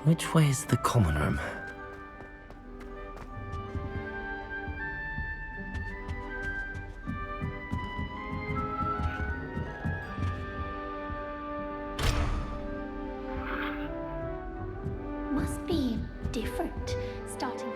Which way is the common room? Must be different, starting.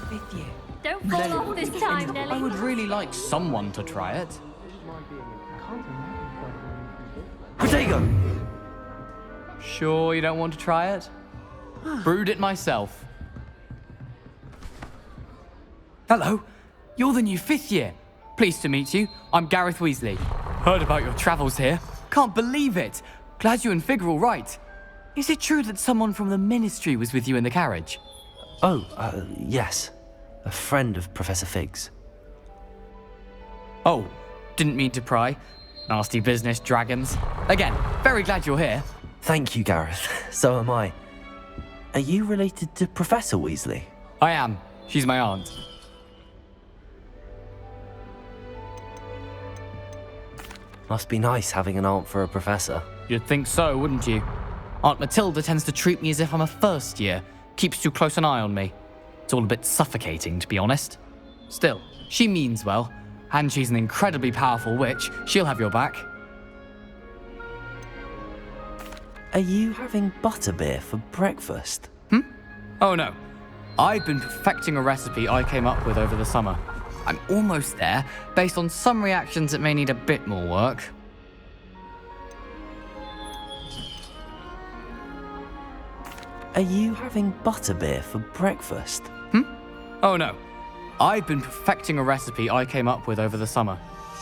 Fifth year. Don't fall off this time, I Nelly. would really like someone to try it. Protego! Sure you don't want to try it? Brewed it myself. Hello, you're the new fifth year. Pleased to meet you. I'm Gareth Weasley. Heard about your travels here. Can't believe it. Glad you and Fig are all right. Is it true that someone from the Ministry was with you in the carriage? Oh, yes. A friend of Professor Fig's. Oh, didn't mean to pry. Nasty business, dragons. Again, very glad you're here. Thank you, Gareth. So am I. Are you related to Professor Weasley? I am. She's my aunt. Must be nice having an aunt for a professor. You'd think so, wouldn't you? Aunt Matilda tends to treat me as if I'm a first year. Keeps too close an eye on me. It's all a bit suffocating, to be honest. Still, she means well, and she's an incredibly powerful witch. She'll have your back. Are you having butterbeer for breakfast? Oh no. I've been perfecting a recipe I came up with over the summer. I'm almost there, based on some reactions that may need a bit more work. Are you having butterbeer for breakfast? Oh no. I've been perfecting a recipe I came up with over the summer.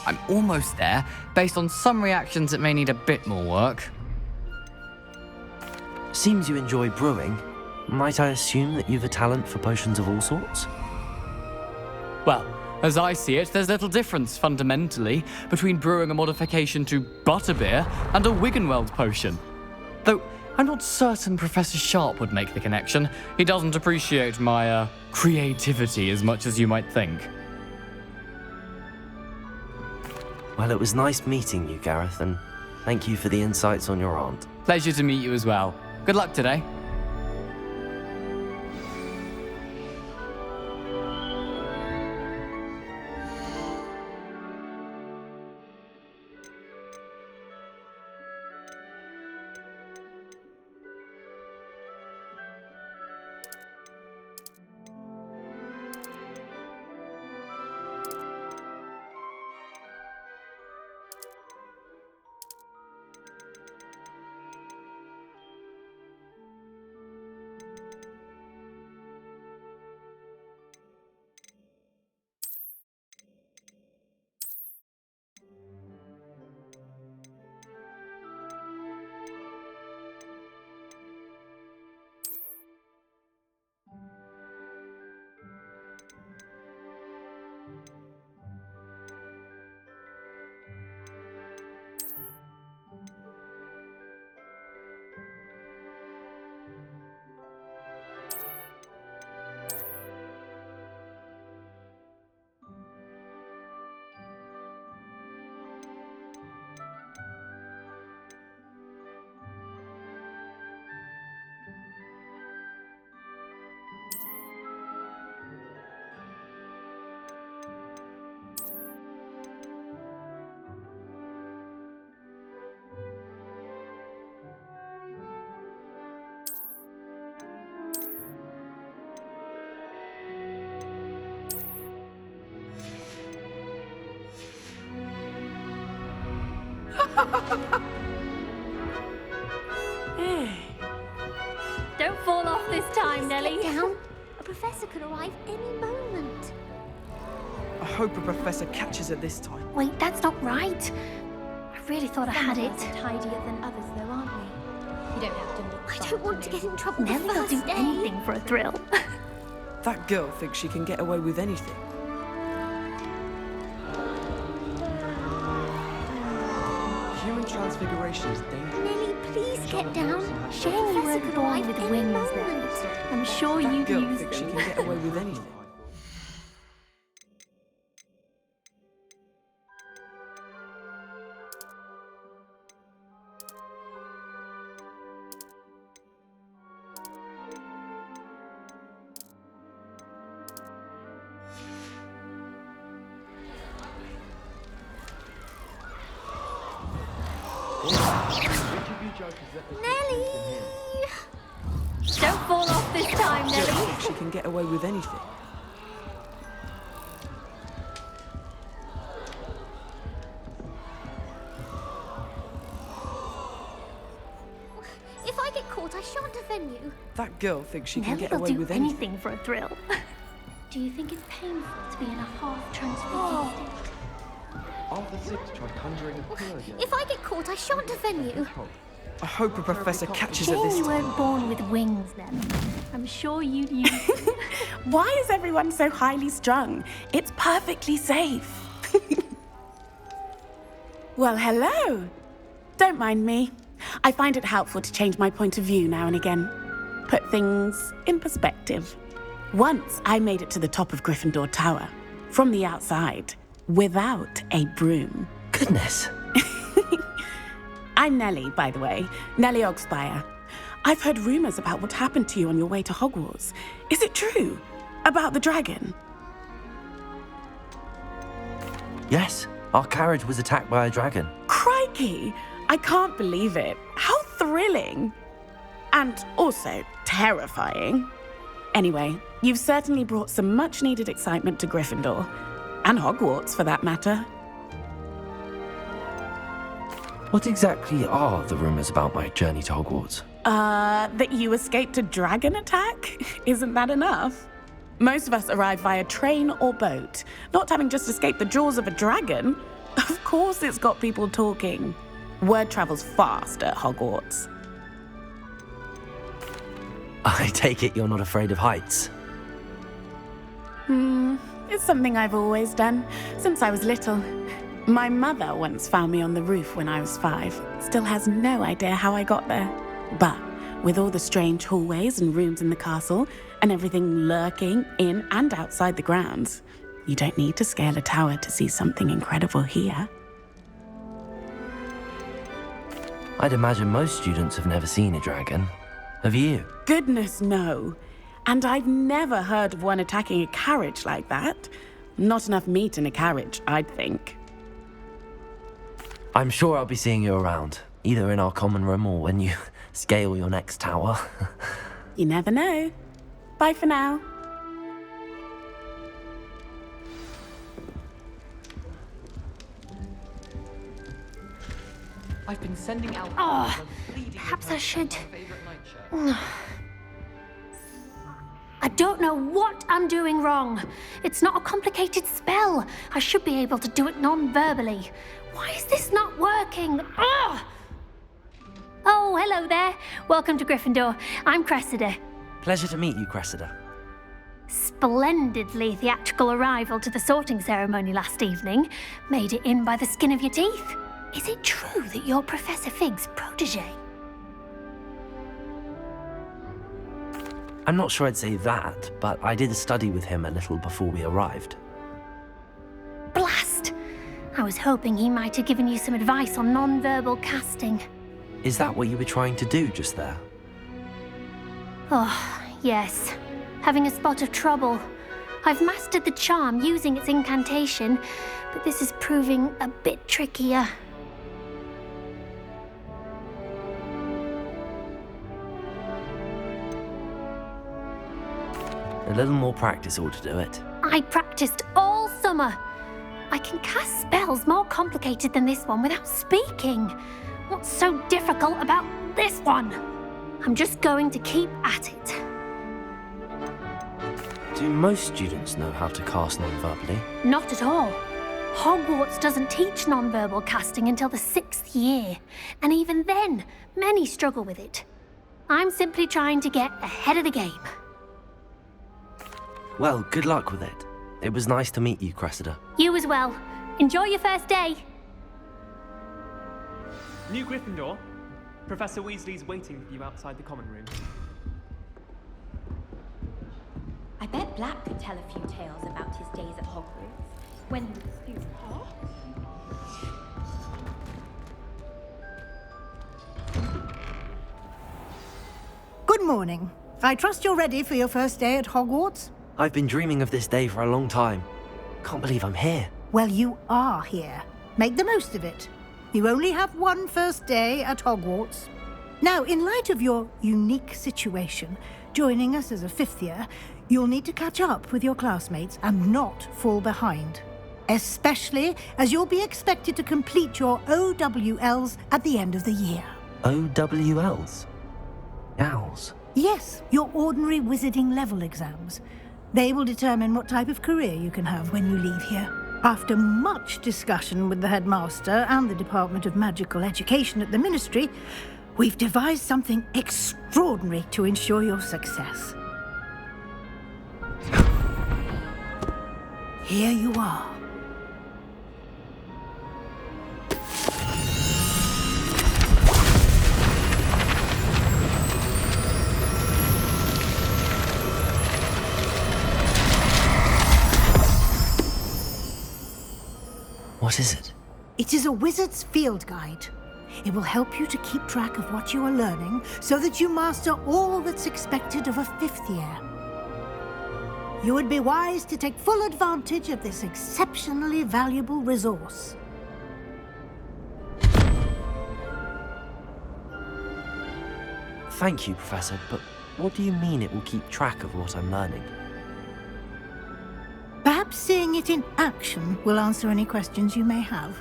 I'm almost there, based on some reactions that may need a bit more work. Seems you enjoy brewing. Might I assume that you've a talent for potions of all sorts? Well, as I see it, there's little difference, fundamentally, between brewing a modification to butterbeer and a Wiggenweld potion. Though, I'm not certain Professor Sharp would make the connection. He doesn't appreciate my, creativity as much as you might think. Well, it was nice meeting you, Gareth, and thank you for the insights on your aunt. Pleasure to meet you as well. Good luck today. Don't fall off this time, Nelly. Get down. A professor could arrive any moment. I hope a professor catches her this time. Wait, that's not right. I really thought I had it. Tidier than others, though, aren't we? You don't have to look. I don't want to get in trouble. Nelly will do anything for a thrill. That girl thinks she can get away with anything. Human transfiguration is dangerous. Nelly, please get down. Shame you weren't born with wings then. I'm sure That you'd girl use thinks she them. can get away with anything. Nelly! Don't fall off this time, Girl Nelly. thinks she can get away with anything. If I get caught, I shan't offend you. That girl thinks she can Nelly get will away do with anything. anything for a thrill. Do you think it's painful to be in a half-transfigured state? After 6 tried conjuring a pillar again. If I get caught, I shan't offend you. I hope a professor catches her Shame this you time. weren't born with wings then. I'm sure you'd use them. Why is everyone so highly strung? It's perfectly safe. Well, hello. Don't mind me. I find it helpful to change my point of view now and again. Put things in perspective. Once I made it to the top of Gryffindor Tower, from the outside, without a broom. Goodness. I'm Nellie, by the way, Nellie Ogspire. I've heard rumors about what happened to you on your way to Hogwarts. Is it true? About the dragon? Yes, our carriage was attacked by a dragon. Crikey! I can't believe it. How thrilling! And also terrifying. Anyway, you've certainly brought some much-needed excitement to Gryffindor. And Hogwarts, for that matter. What exactly are the rumors about my journey to Hogwarts? That you escaped a dragon attack? Isn't that enough? Most of us arrive via train or boat, not having just escaped the jaws of a dragon. Of course it's got people talking. Word travels fast at Hogwarts. I take it you're not afraid of heights. It's something I've always done, since I was little. My mother once found me on the roof when I was 5. Still has no idea how I got there. But with all the strange hallways and rooms in the castle, and everything lurking in and outside the grounds, you don't need to scale a tower to see something incredible here. I'd imagine most students have never seen a dragon. Have you? Goodness, no. And I've never heard of one attacking a carriage like that. Not enough meat in a carriage, I'd think. I'm sure I'll be seeing you around, either in our common room or when you scale your next tower. You never know. Bye for now. I've been sending out. Perhaps I should. I don't know what I'm doing wrong. It's not a complicated spell. I should be able to do it non-verbally. Why is this not working? Ugh! Oh, hello there. Welcome to Gryffindor. I'm Cressida. Pleasure to meet you, Cressida. Splendidly theatrical arrival to the sorting ceremony last evening. Made it in by the skin of your teeth. Is it true that you're Professor Fig's protege? I'm not sure I'd say that, but I did study with him a little before we arrived. Blast! I was hoping he might have given you some advice on non-verbal casting. Is that what you were trying to do just there? Oh, yes. Having a spot of trouble. I've mastered the charm using its incantation, but this is proving a bit trickier. A little more practice ought to do it. I practiced all summer. I can cast spells more complicated than this one without speaking. What's so difficult about this one? I'm just going to keep at it. Do most students know how to cast non-verbally? Not at all. Hogwarts doesn't teach non-verbal casting until the 6th year, and even then, many struggle with it. I'm simply trying to get ahead of the game. Well, good luck with it. It was nice to meet you, Cressida. You as well. Enjoy your first day. New Gryffindor. Professor Weasley's waiting for you outside the common room. I bet Black could tell a few tales about his days at Hogwarts. When he was student. Good morning. I trust you're ready for your first day at Hogwarts? I've been dreaming of this day for a long time. Can't believe I'm here. Well, you are here. Make the most of it. You only have one first day at Hogwarts. Now, in light of your unique situation, joining us as a 5th year, you'll need to catch up with your classmates and not fall behind. Especially as you'll be expected to complete your OWLs at the end of the year. OWLs? Owls? Yes, your ordinary wizarding level exams. They will determine what type of career you can have when you leave here. After much discussion with the headmaster and the Department of Magical Education at the Ministry, we've devised something extraordinary to ensure your success. Here you are. What is it? It is a wizard's field guide. It will help you to keep track of what you are learning so that you master all that's expected of a 5th year. You would be wise to take full advantage of this exceptionally valuable resource. Thank you, Professor, but what do you mean it will keep track of what I'm learning? Perhaps seeing it in action will answer any questions you may have.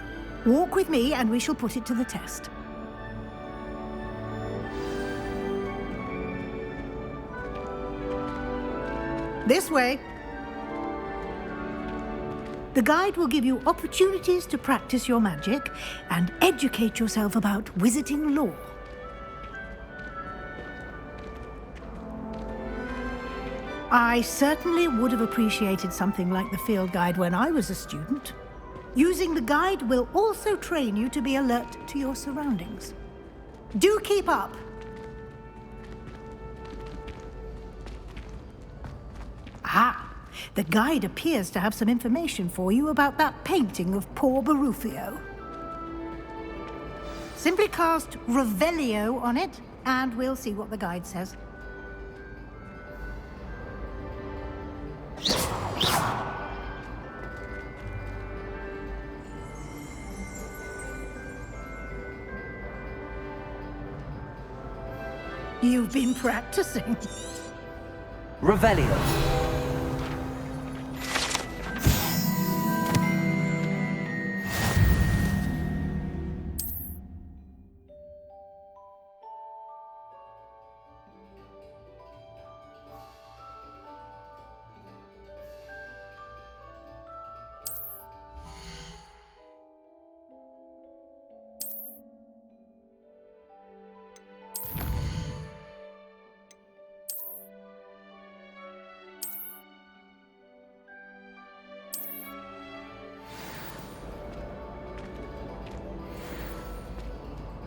Walk with me and we shall put it to the test. This way. The guide will give you opportunities to practice your magic and educate yourself about wizarding lore. I certainly would have appreciated something like the field guide when I was a student. Using the guide will also train you to be alert to your surroundings. Do keep up! Ah, the guide appears to have some information for you about that painting of poor Barufio. Simply cast Revelio on it, and we'll see what the guide says. You've been practicing. Revelio.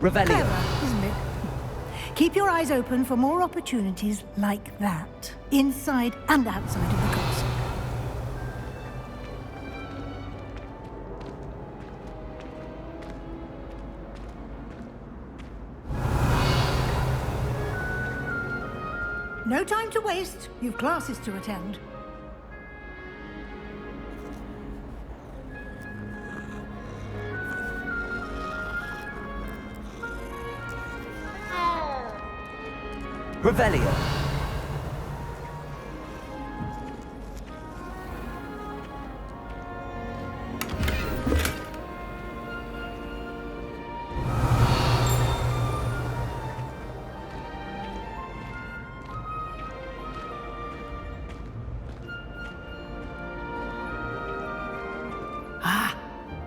Revelio. Clever, isn't it? Keep your eyes open for more opportunities like that, inside and outside of the castle. No time to waste. You've classes to attend. Revelio.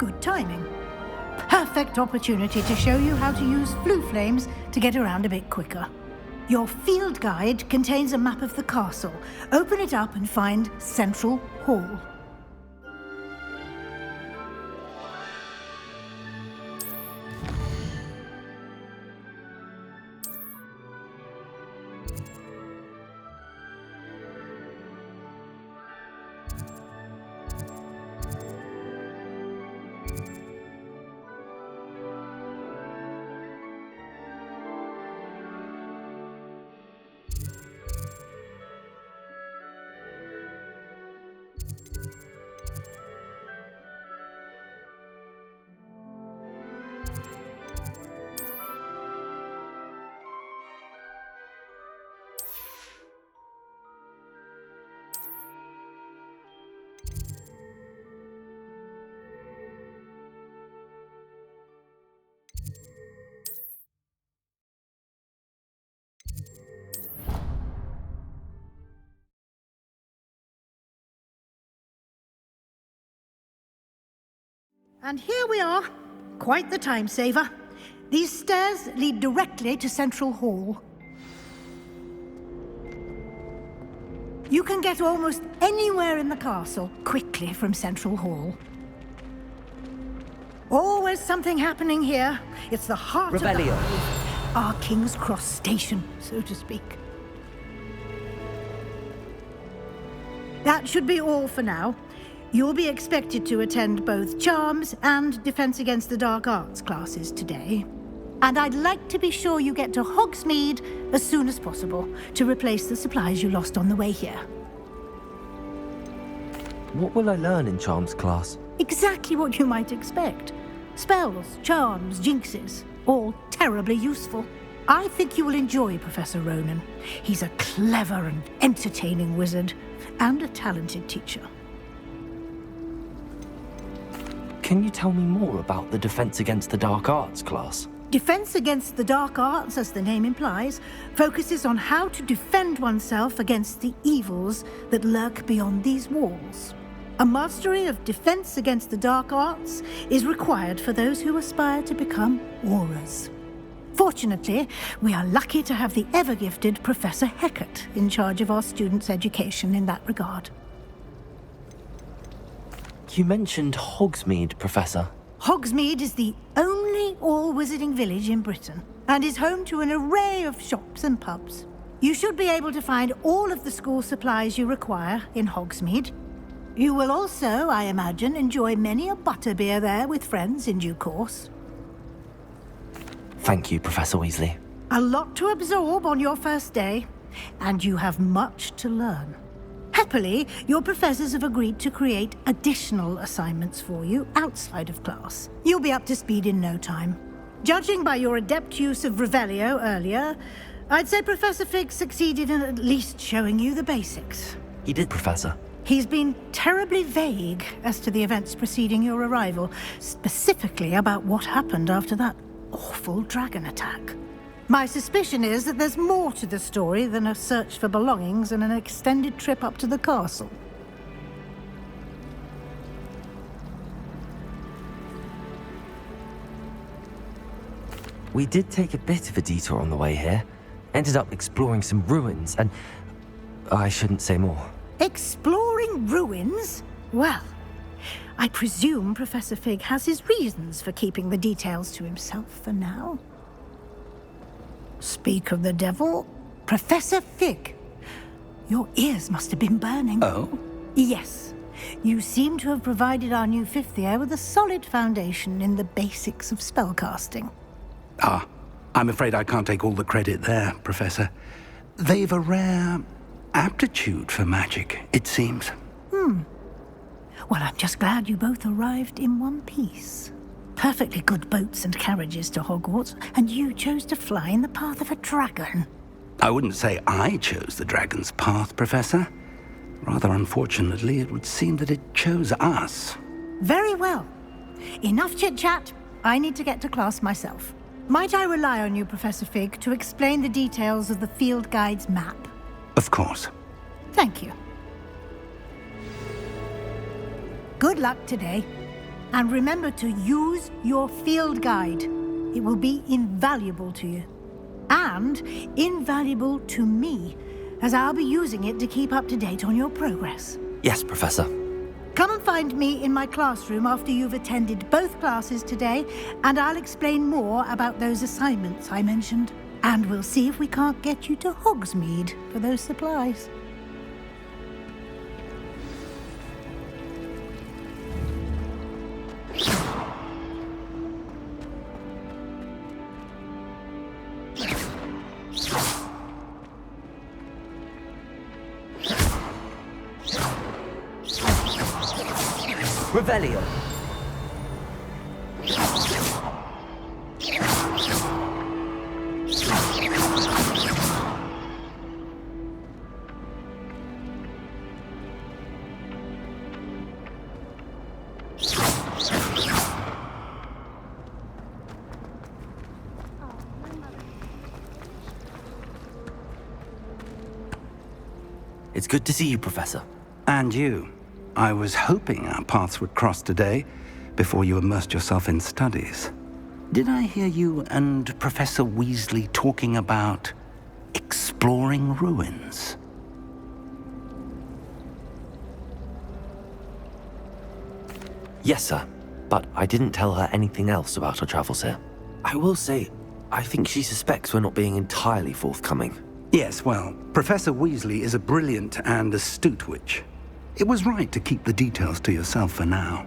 good timing. Perfect opportunity to show you how to use flue flames to get around a bit quicker. Your field guide contains a map of the castle. Open it up and find Central Hall. And here we are. Quite the time saver. These stairs lead directly to Central Hall. You can get almost anywhere in the castle quickly from Central Hall. Always something happening here. It's the heart Revelio. of the Hive, our King's Cross station, so to speak. That should be all for now. You'll be expected to attend both Charms and Defense Against the Dark Arts classes today. And I'd like to be sure you get to Hogsmeade as soon as possible to replace the supplies you lost on the way here. What will I learn in Charms class? Exactly what you might expect. Spells, charms, jinxes, all terribly useful. I think you will enjoy Professor Ronan. He's a clever and entertaining wizard, and a talented teacher. Can you tell me more about the Defense Against the Dark Arts class? Defense Against the Dark Arts, as the name implies, focuses on how to defend oneself against the evils that lurk beyond these walls. A mastery of Defense Against the Dark Arts is required for those who aspire to become Aurors. Fortunately, we are lucky to have the ever-gifted Professor Hecat in charge of our students' education in that regard. You mentioned Hogsmeade, Professor. Hogsmeade is the only all-wizarding village in Britain and is home to an array of shops and pubs. You should be able to find all of the school supplies you require in Hogsmeade. You will also, I imagine, enjoy many a butterbeer there with friends in due course. Thank you, Professor Weasley. A lot to absorb on your first day, and you have much to learn. Happily, your professors have agreed to create additional assignments for you outside of class. You'll be up to speed in no time. Judging by your adept use of Revelio earlier, I'd say Professor Fig succeeded in at least showing you the basics. He did, Professor. He's been terribly vague as to the events preceding your arrival, specifically about what happened after that awful dragon attack. My suspicion is that there's more to the story than a search for belongings and an extended trip up to the castle. We did take a bit of a detour on the way here. Ended up exploring some ruins, and I shouldn't say more. Exploring ruins? Well, I presume Professor Fig has his reasons for keeping the details to himself for now. Speak of the devil, Professor Fig. Your ears must have been burning. Oh? Yes. You seem to have provided our new fifth year with a solid foundation in the basics of spellcasting. Ah, I'm afraid I can't take all the credit there, Professor. They've a rare aptitude for magic, it seems. Well, I'm just glad you both arrived in one piece. Perfectly good boats and carriages to Hogwarts, and you chose to fly in the path of a dragon. I wouldn't say I chose the dragon's path, Professor. Rather unfortunately, it would seem that it chose us. Very well. Enough chit-chat. I need to get to class myself. Might I rely on you, Professor Fig, to explain the details of the field guide's map? Of course. Thank you. Good luck today. And remember to use your field guide. It will be invaluable to you. And invaluable to me, as I'll be using it to keep up to date on your progress. Yes, Professor. Come and find me in my classroom after you've attended both classes today, and I'll explain more about those assignments I mentioned. And we'll see if we can't get you to Hogsmeade for those supplies. Revelio. It's good to see you, Professor. And you. I was hoping our paths would cross today, before you immersed yourself in studies. Did I hear you and Professor Weasley talking about exploring ruins? Yes, sir. But I didn't tell her anything else about our travels here. I will say, I think she suspects we're not being entirely forthcoming. Yes, well, Professor Weasley is a brilliant and astute witch. It was right to keep the details to yourself for now.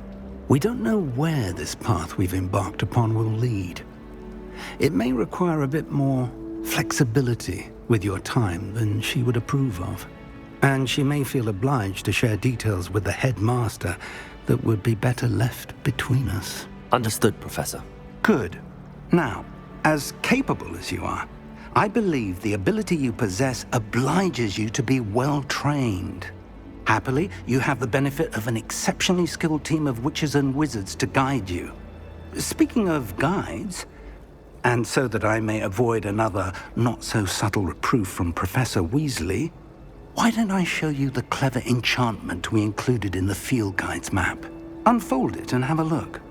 We don't know where this path we've embarked upon will lead. It may require a bit more flexibility with your time than she would approve of. And she may feel obliged to share details with the headmaster that would be better left between us. Understood, Professor. Good. Now, as capable as you are, I believe the ability you possess obliges you to be well-trained. Happily, you have the benefit of an exceptionally skilled team of witches and wizards to guide you. Speaking of guides, and so that I may avoid another not-so-subtle reproof from Professor Weasley, why don't I show you the clever enchantment we included in the field guide's map? Unfold it and have a look.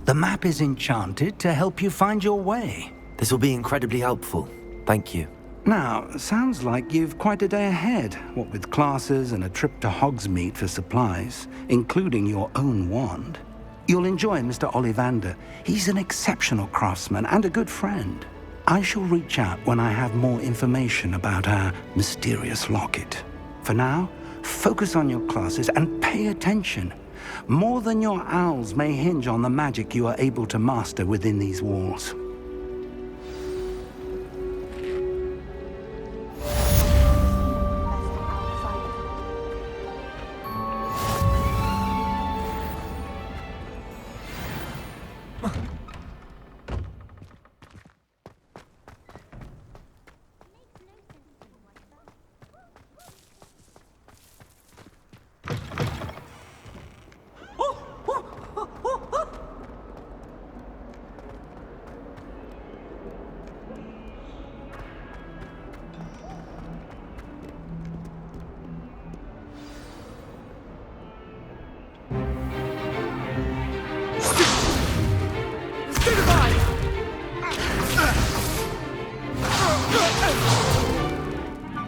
The map is enchanted to help you find your way. This will be incredibly helpful. Thank you. Now, sounds like you've quite a day ahead, what with classes and a trip to Hogsmeade for supplies, including your own wand. You'll enjoy Mr. Ollivander. He's an exceptional craftsman and a good friend. I shall reach out when I have more information about our mysterious locket. For now, focus on your classes and pay attention. More than your owls may hinge on the magic you are able to master within these walls.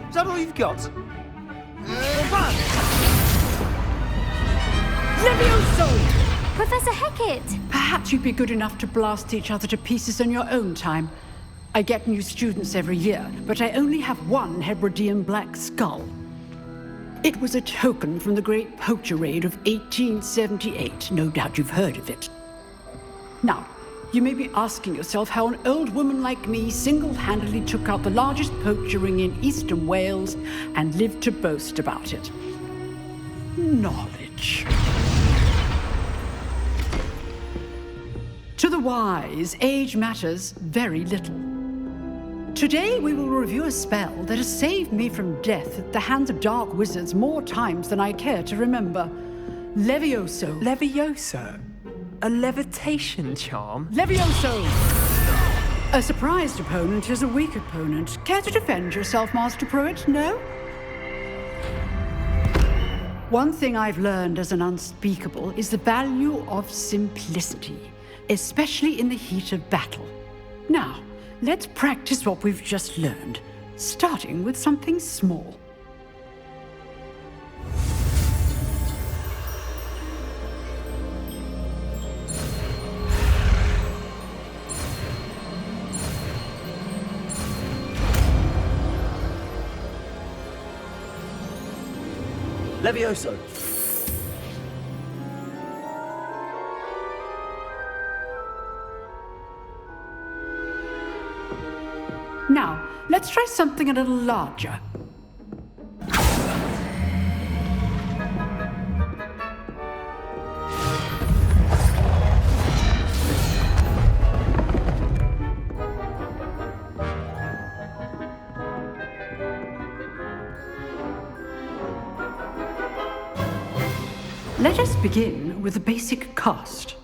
Is that all you've got? Levioso! Professor Hecat! Perhaps you'd be good enough to blast each other to pieces in your own time. I get new students every year, but I only have one Hebridean black skull. It was a token from the Great Poacher Raid of 1878. No doubt you've heard of it. Now, you may be asking yourself how an old woman like me single-handedly took out the largest poacher ring in eastern Wales and lived to boast about it. Knowledge. To the wise, age matters very little. Today we will review a spell that has saved me from death at the hands of dark wizards more times than I care to remember. Levioso. Levioso? A levitation charm? Levioso! A surprised opponent is a weak opponent. Care to defend yourself, Master Pruitt? No? One thing I've learned as an unspeakable is the value of simplicity, especially in the heat of battle. Now, let's practice what we've just learned, starting with something small. Levioso! Now, let's try something a little larger. Let us begin with the basic cast.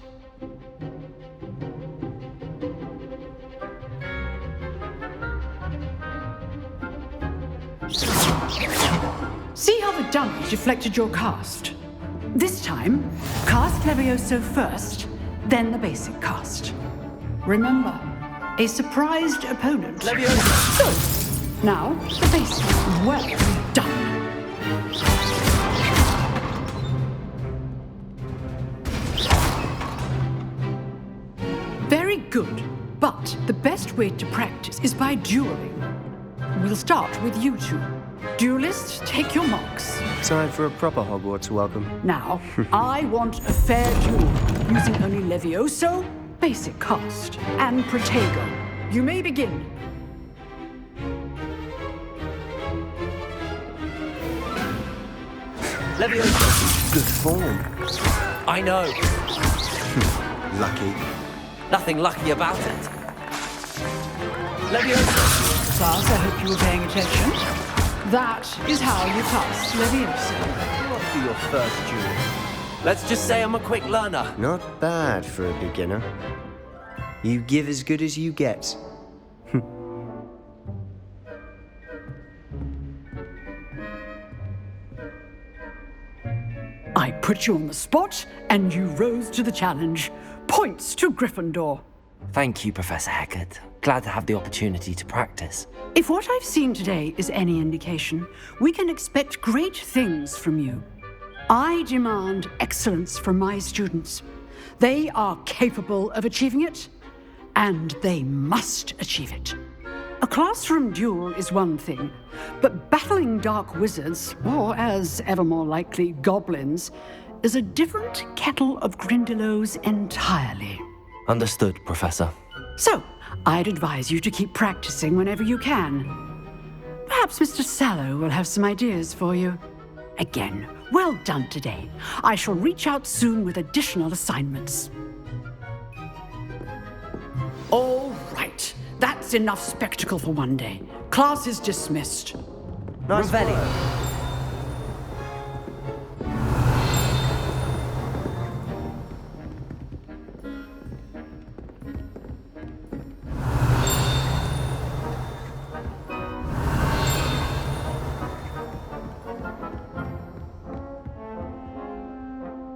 See how the dummy deflected your cast? This time, cast Levioso first, then the basic cast. Remember, a surprised opponent. Levioso! So, now, the basic. Well done. Very good, but the best way to practice is by dueling. We'll start with you two. Duelists, take your marks. Time for a proper Hogwarts welcome. Now, I want a fair duel, using only Levioso, basic cast, and Protego. You may begin. Levioso! Good form. I know. Lucky. Nothing lucky about it. Levioso! Class, I hope you were paying attention. That is how you pass Levioso. What for your first duel? Let's just say I'm a quick learner. Not bad for a beginner. You give as good as you get. I put you on the spot, and you rose to the challenge. Points to Gryffindor. Thank you, Professor Hecat. Glad to have the opportunity to practice. If what I've seen today is any indication, we can expect great things from you. I demand excellence from my students. They are capable of achieving it, and they must achieve it. A classroom duel is one thing, but battling dark wizards, or as ever more likely, goblins, is a different kettle of Grindylows entirely. Understood, Professor. So, I'd advise you to keep practicing whenever you can. Perhaps Mr. Sallow will have some ideas for you. Again, well done today. I shall reach out soon with additional assignments. All right. That's enough spectacle for one day. Class is dismissed. Nice work.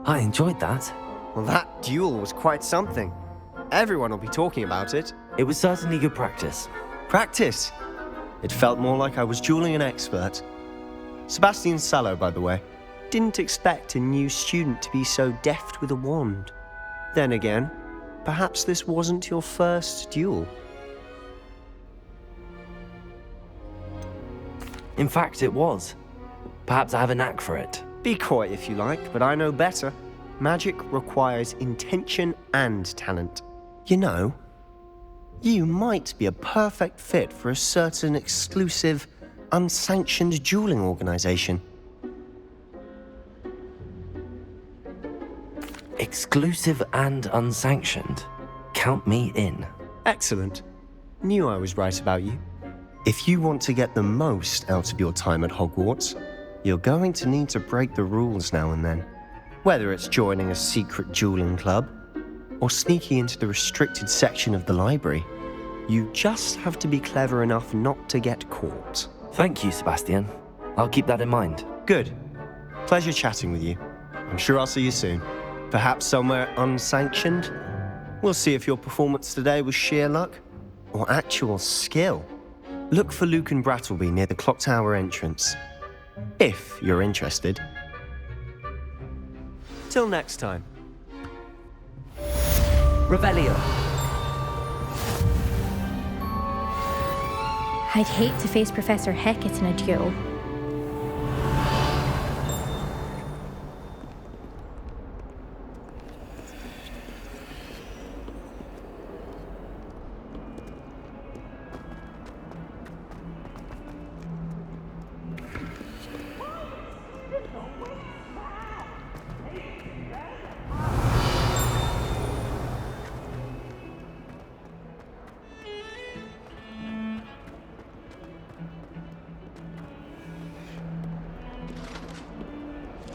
I enjoyed that. Well, that duel was quite something. Everyone will be talking about it. It was certainly good practice. Practice? It felt more like I was dueling an expert. Sebastian Sallow, by the way. Didn't expect a new student to be so deft with a wand. Then again, perhaps this wasn't your first duel. In fact, it was. Perhaps I have a knack for it. Be coy if you like, but I know better. Magic requires intention and talent. You know, you might be a perfect fit for a certain exclusive, unsanctioned dueling organization. Exclusive and unsanctioned. Count me in. Excellent. Knew I was right about you. If you want to get the most out of your time at Hogwarts, you're going to need to break the rules now and then. Whether it's joining a secret dueling club or sneaking into the restricted section of the library, you just have to be clever enough not to get caught. Thank you, Sebastian. I'll keep that in mind. Good. Pleasure chatting with you. I'm sure I'll see you soon. Perhaps somewhere unsanctioned? We'll see if your performance today was sheer luck or actual skill. Look for Luke and Brattleby near the clock tower entrance, if you're interested. Till next time. Revelio. I'd hate to face Professor Hecat in a duel.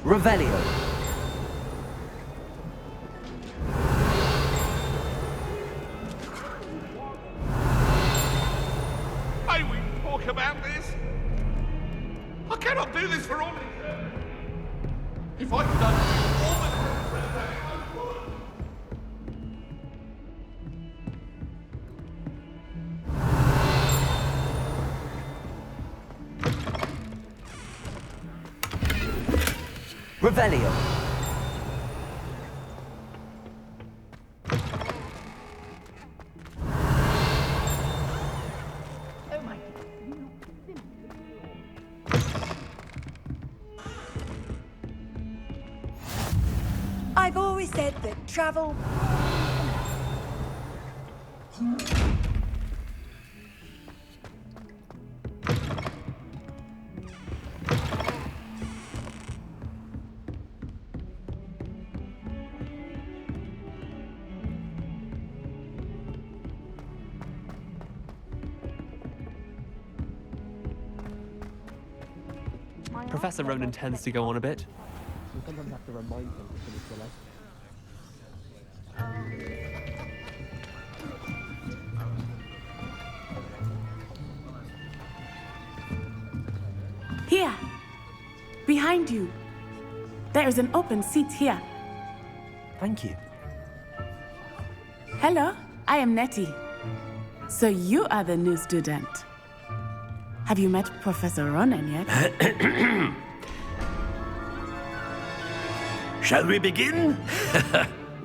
Revelio. May we talk about this? I cannot do this for all eternity. If I could undo all the... Revelio. I've always said that travel... Professor Ronan tends to go on a bit. We sometimes have to remind him to finish the lesson. Here, behind you. There is an open seat here. Thank you. Hello, I am Nettie. So you are the new student. Have you met Professor Ronan yet? Shall we begin?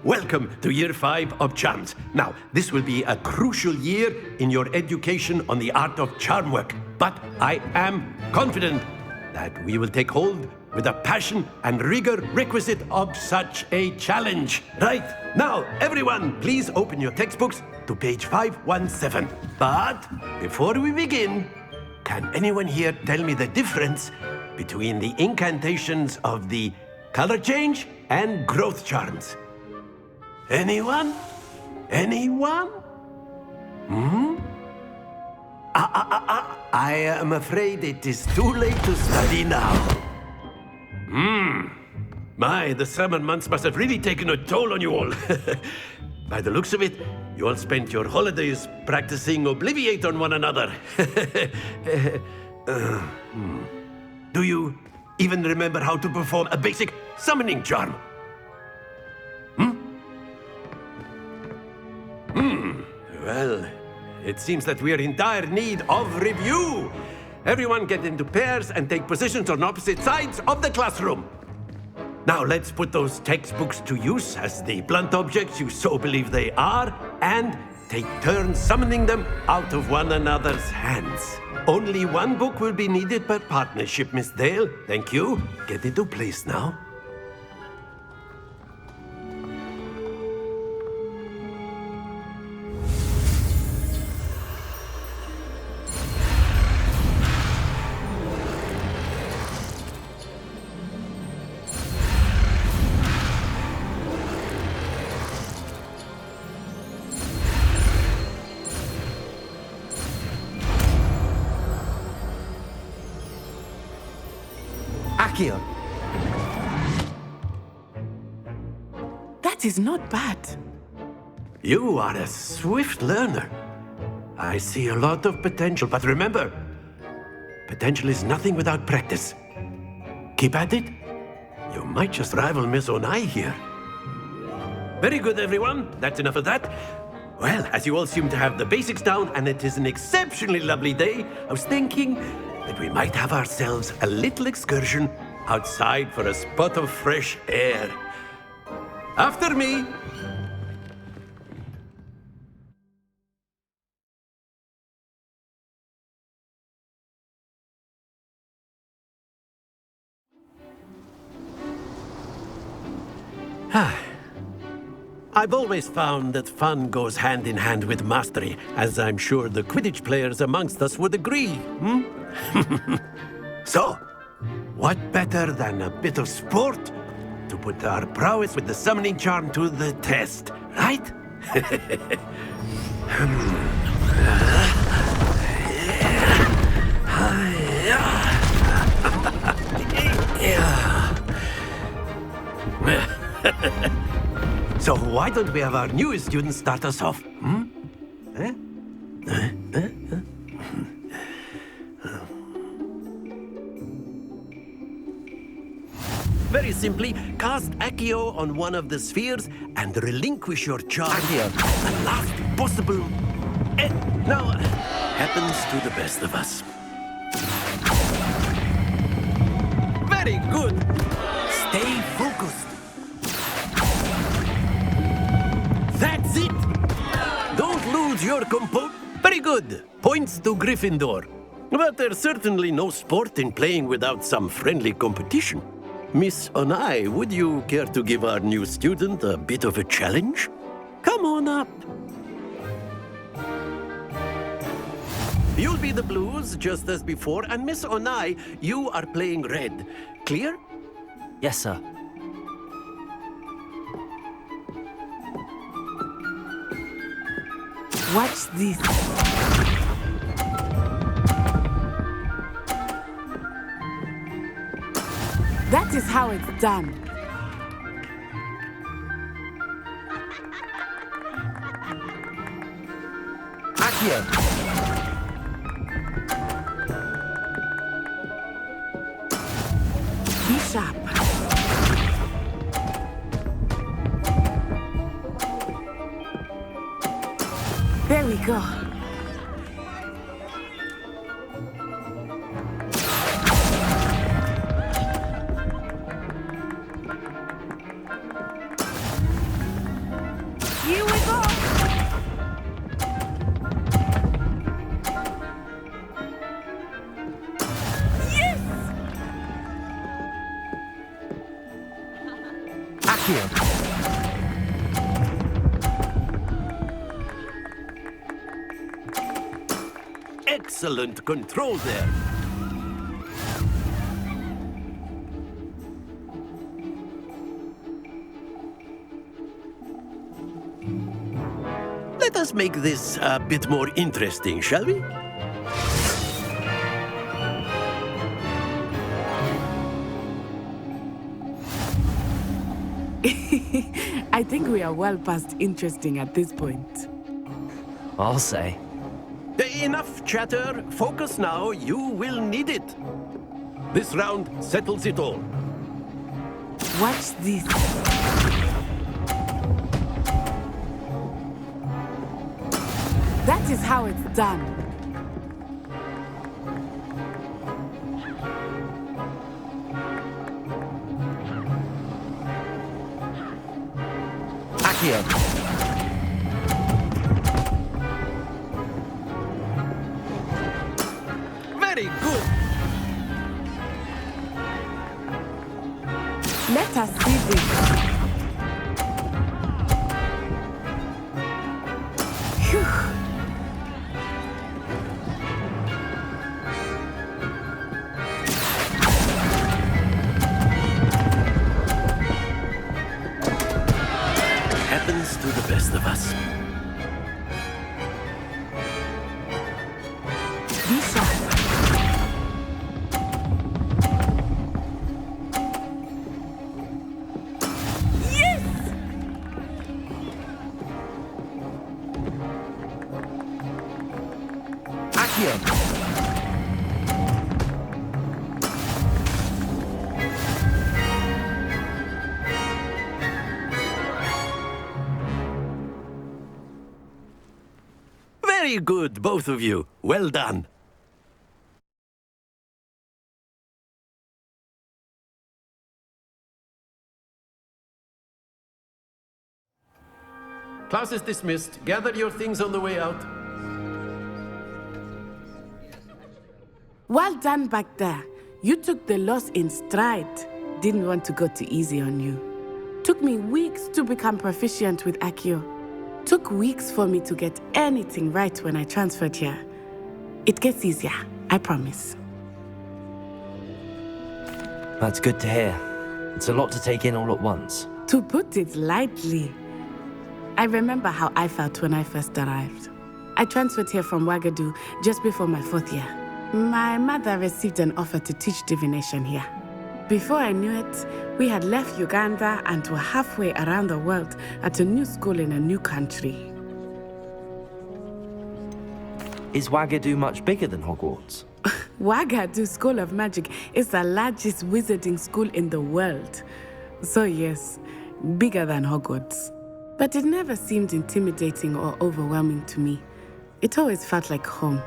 Welcome to Year 5 of Charms. Now, this will be a crucial year in your education on the art of charm work. But I am confident that we will take hold with the passion and rigor requisite of such a challenge. Right, now, everyone, please open your textbooks to page 517. But before we begin, can anyone here tell me the difference between the incantations of the color change and growth charms? Anyone? Anyone? I am afraid it is too late to study now. My, the summer months must have really taken a toll on you all. By the looks of it, you all spent your holidays practicing Obliviate on one another. Do you even remember how to perform a basic summoning charm? Well, it seems that we are in dire need of review. Everyone get into pairs and take positions on opposite sides of the classroom. Now let's put those textbooks to use as the blunt objects you so believe they are, and take turns summoning them out of one another's hands. Only one book will be needed per partnership, Miss Dale. Thank you. Get into place now. Accio. That is not bad. You are a swift learner. I see a lot of potential, but remember, potential is nothing without practice. Keep at it. You might just rival Miss Onai here. Very good, everyone. That's enough of that. Well, as you all seem to have the basics down, and it is an exceptionally lovely day, I was thinking that we might have ourselves a little excursion outside for a spot of fresh air. After me. I've always found that fun goes hand in hand with mastery, as I'm sure the Quidditch players amongst us would agree, hmm? So, what better than a bit of sport to put our prowess with the summoning charm to the test, right? So why don't we have our newest student start us off? Very simply, cast Accio on one of the spheres and relinquish your charge at the last possible... Now, happens to the best of us. Very good. Stay focused. That's it! Don't lose your composure. Very good. Points to Gryffindor. But there's certainly no sport in playing without some friendly competition. Miss Onai, would you care to give our new student a bit of a challenge? Come on up. You'll be the blues, just as before, and Miss Onai, you are playing red. Clear? Yes, sir. Watch this. That is how it's done. Accio. Be sharp. There we go. Here we go. Yes! Accio. Excellent control there. Let us make this a bit more interesting, shall we? I think we are well past interesting at this point. I'll say. Enough chatter. Focus now. You will need it. This round settles it all. Watch this. That is how it's done. Accio. Very good. Let us see this. Phew. Happens to the best of us. Be sharp. Accio. Very good, both of you. Well done. Class is dismissed. Gather your things on the way out. Well done back there. You took the loss in stride. Didn't want to go too easy on you. Took me weeks to become proficient with Accio. Took weeks for me to get anything right when I transferred here. It gets easier, I promise. That's good to hear. It's a lot to take in all at once. To put it lightly, I remember how I felt when I first arrived. I transferred here from Ouagadougou just before my 4th year. My mother received an offer to teach divination here. Before I knew it, we had left Uganda and were halfway around the world at a new school in a new country. Is Ouagadougou much bigger than Hogwarts? Ouagadougou School of Magic is the largest wizarding school in the world. So yes, bigger than Hogwarts. But it never seemed intimidating or overwhelming to me. It always felt like home.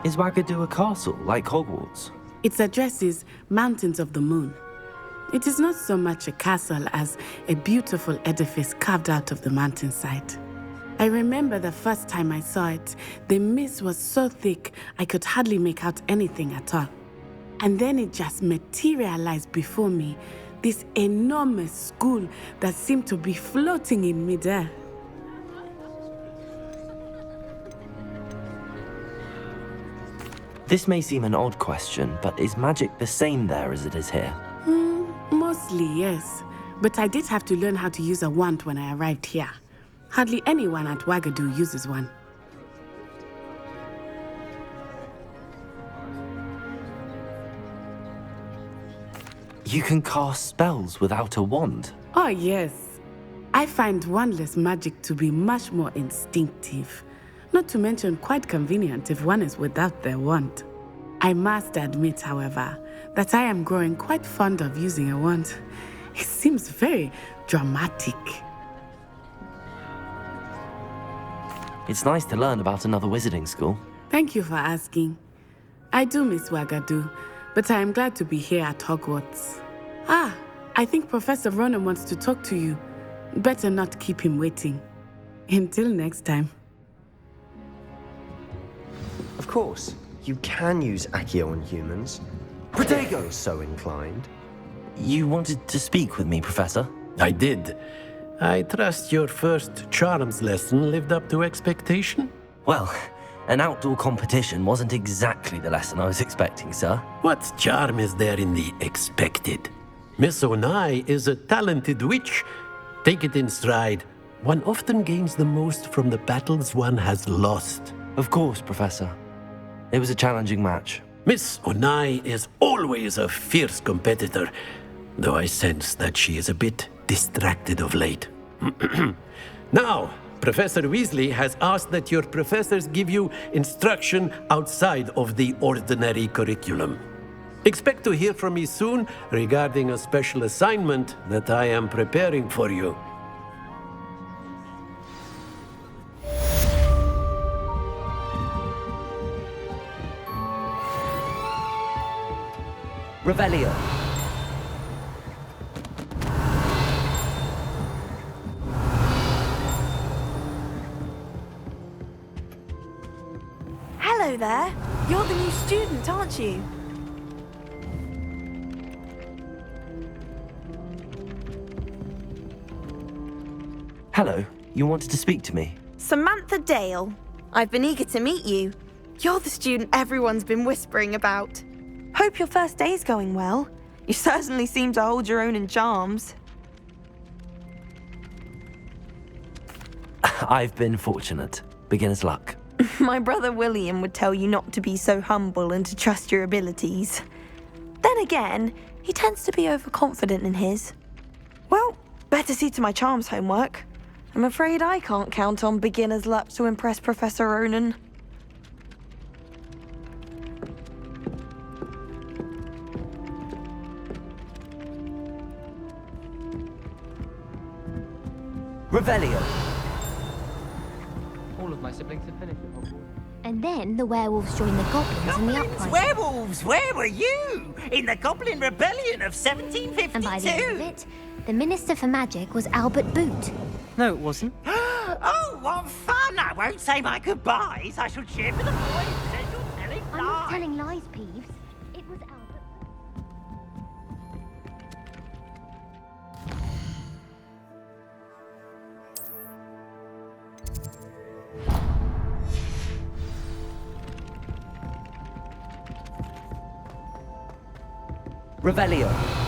Is Ouagadougou a castle, like Hogwarts? Its address is Mountains of the Moon. It is not so much a castle as a beautiful edifice carved out of the mountainside. I remember the first time I saw it, the mist was so thick I could hardly make out anything at all. And then it just materialized before me, this enormous school that seemed to be floating in midair. This may seem an odd question, but is magic the same there as it is here? Mostly, yes. But I did have to learn how to use a wand when I arrived here. Hardly anyone at Ouagadougou uses one. You can cast spells without a wand? Oh, yes. I find wandless magic to be much more instinctive. Not to mention quite convenient if one is without their wand. I must admit, however, that I am growing quite fond of using a wand. It seems very dramatic. It's nice to learn about another wizarding school. Thank you for asking. I do miss Ouagadougou, but I am glad to be here at Hogwarts. I think Professor Ronan wants to talk to you. Better not keep him waiting. Until next time. Of course, you can use Accio on humans. If you're so inclined. You wanted to speak with me, Professor? I did. I trust your first charms lesson lived up to expectation? Well, an outdoor competition wasn't exactly the lesson I was expecting, sir. What charm is there in the expected? Miss Onai is a talented witch. Take it in stride. One often gains the most from the battles one has lost. Of course, Professor. It was a challenging match. Miss Onai is always a fierce competitor, though I sense that she is a bit distracted of late. Now, Professor Weasley has asked that your professors give you instruction outside of the ordinary curriculum. Expect to hear from me soon regarding a special assignment that I am preparing for you. Revelio. Hello there. You're the new student, aren't you? Hello. You wanted to speak to me? Samantha Dale. I've been eager to meet you. You're the student everyone's been whispering about. Hope your first day's going well. You certainly seem to hold your own in charms. I've been fortunate. Beginner's luck. My brother William would tell you not to be so humble and to trust your abilities. Then again, he tends to be overconfident in his. Well, better see to my charms homework. I'm afraid I can't count on beginner's luck to impress Professor Ronan. Revelio. All of my siblings have finished at Hogwarts. And then the werewolves joined the goblins in the uprising. Werewolves, where were you? In the Goblin Rebellion of 1752? And by the end of it, the Minister for Magic was Albert Boot. No, it wasn't. Oh, what fun! I won't say my goodbyes. I shall cheer for the boy who says you're telling lies. I'm not telling lies, Peeves. It was Albert. Revelio.